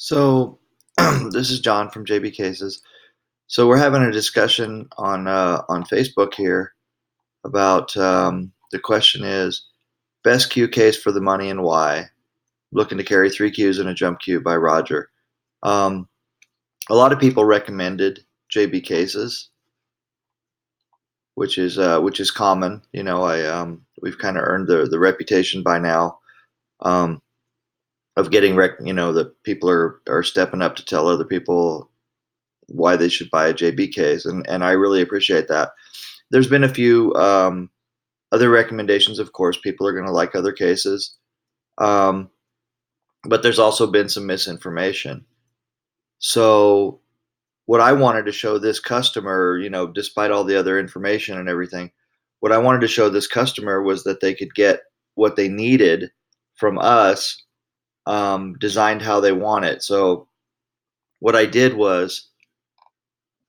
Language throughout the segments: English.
So, this is John from JB Cases. So we're having a discussion on Facebook here about the question is best Q case for the money and why. Looking to carry 3 Qs in a jump Q by Roger. Um, a lot of people recommended JB Cases, which is common. I we've kind of earned the reputation by now um, of getting that people are stepping up to tell other people why they should buy a JB case, and I really appreciate that. There's been a few other recommendations. Of course, people are going to like other cases, um, but there's also been some misinformation. So, what I wanted to show this customer, despite all the other information and everything, what I wanted to show this customer was that they could get what they needed from us, designed how they want it. So, what I did was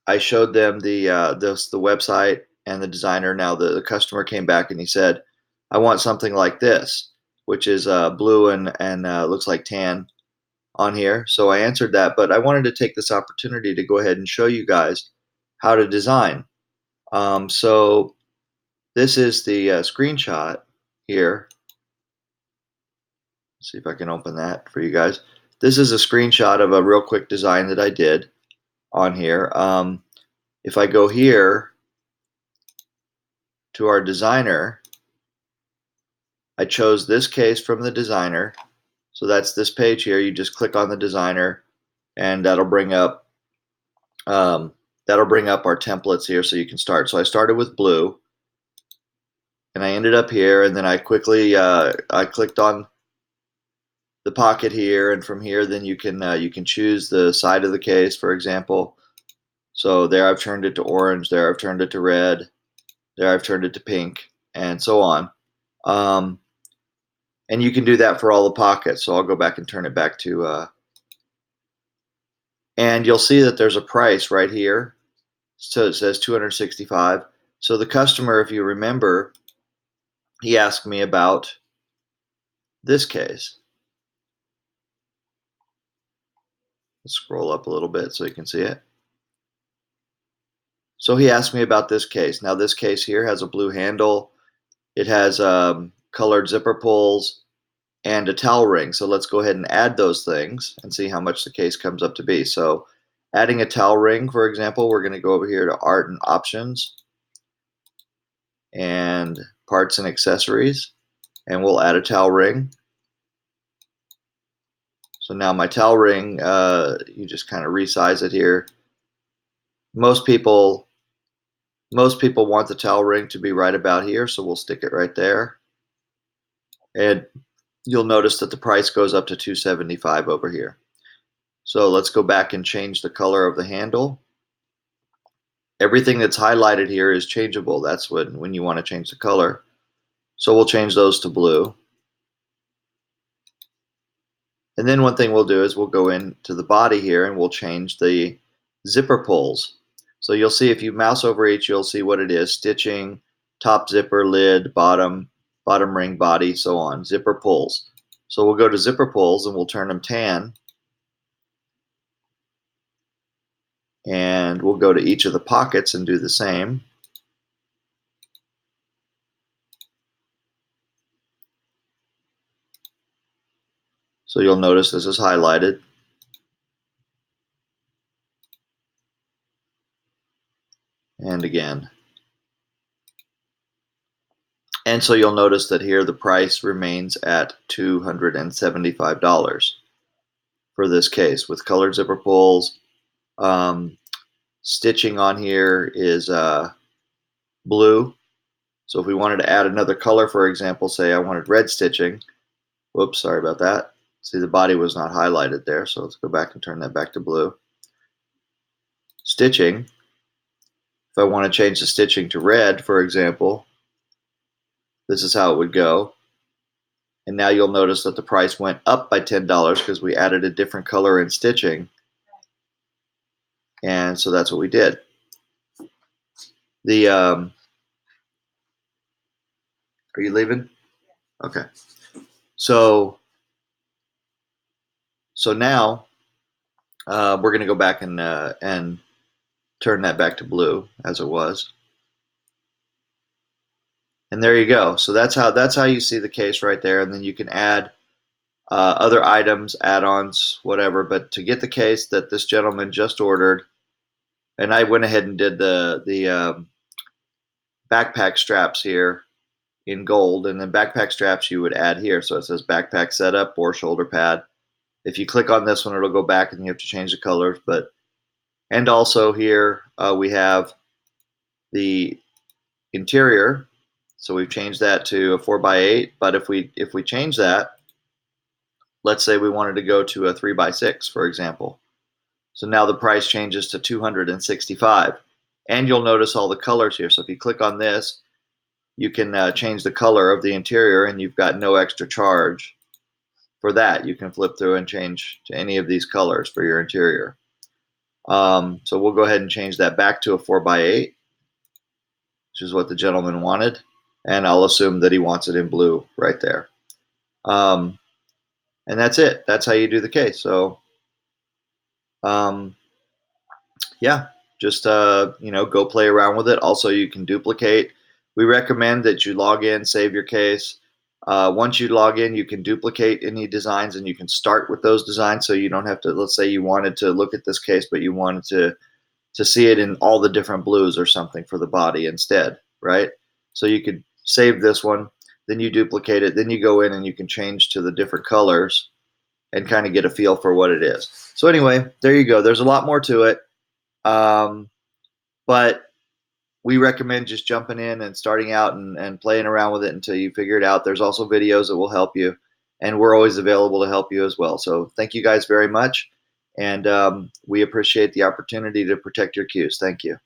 I showed them the website and the designer. Now the customer came back and he said, "I want something like this," which is blue and looks like tan on here. So I answered that, but I wanted to take this opportunity to go ahead and show you guys how to design. So this is the screenshot here. Let's see if I can open that for you guys. This is a screenshot of a real quick design that I did on here. If I go here to our designer, I chose this case from the designer. So that's this page here. You just click on the designer and um, that'll bring up our templates here so you can start. So I started with blue and I ended up here, and then I quickly I clicked on the pocket here, and from here then you can choose the side of the case, for example. So there I've turned it to orange, there I've turned it to red, there I've turned it to pink, and so on. Um, and you can do that for all the pockets. So I'll go back and turn it back to and you'll see that there's a price right here. So it says 265. So the customer, if you remember, he asked me about this case. Let's scroll up a little bit so you can see it. So he asked me about this case. Now this case here has a blue handle. It has colored zipper pulls and a towel ring. So let's go ahead and add those things and see how much the case comes up to be. So adding a towel ring, for example, we're going to go over here to Art and Options and Parts and Accessories, and we'll add a towel ring. So now my towel ring, you just kind of resize it here. Most people want the towel ring to be right about here, so we'll stick it right there. And you'll notice that the price goes up to $275 over here. So let's go back and change the color of the handle. Everything that's highlighted here is changeable. That's when you want to change the color. So we'll change those to blue. And then one thing we'll do is we'll go into the body here and we'll change the zipper pulls. So you'll see if you mouse over each, you'll see what it is: stitching, top zipper, lid, bottom ring, body, so on, zipper pulls. So we'll go to zipper pulls and we'll turn them tan. And we'll go to each of the pockets and do the same. So you'll notice this is highlighted. And again. And so you'll notice that here the price remains at $275 for this case with colored zipper pulls. Stitching on here is blue. So if we wanted to add another color, for example, say I wanted red stitching. Whoops, sorry about that. See, the body was not highlighted there, so let's go back and turn that back to blue. Stitching, if I want to change the stitching to red, for example, this is how it would go. And now you'll notice that the price went up by $10 because we added a different color in stitching. And so that's what we did. The Are you leaving? Okay. So now We're going to go back and turn that back to blue as it was. And there you go. So that's how you see the case right there. And then you can add other items, add-ons, whatever. But to get the case that this gentleman just ordered, and I went ahead and did the backpack straps here in gold, and then backpack straps you would add here. So it says backpack setup or shoulder pad. If you click on this one, it'll go back and you have to change the colors. And also here we have the interior. So we've changed that to a 4x8. But if we change that, let's say we wanted to go to a 3x6, for example. So now the price changes to $265. And you'll notice all the colors here. So if you click on this, you can change the color of the interior, and you've got no extra charge for that. You can flip through and change to any of these colors for your interior. So we'll go ahead and change that back to a 4x8, which is what the gentleman wanted. And I'll assume that he wants it in blue right there. And that's it. That's how you do the case. So, yeah, just go play around with it. Also, you can duplicate. We recommend that you log in, save your case. Once you log in, you can duplicate any designs, and you can start with those designs, so you don't have to. Let's say you wanted to look at this case, but you wanted to see it in all the different blues or something for the body instead, right? So you could save this one, then you duplicate it, then you go in and you can change to the different colors and kind of get a feel for what it is. So anyway, there you go. There's a lot more to it, but we recommend just jumping in and starting out and playing around with it until you figure it out. There's also videos that will help you, and we're always available to help you as well. So thank you guys very much, and we appreciate the opportunity to protect your cues. Thank you.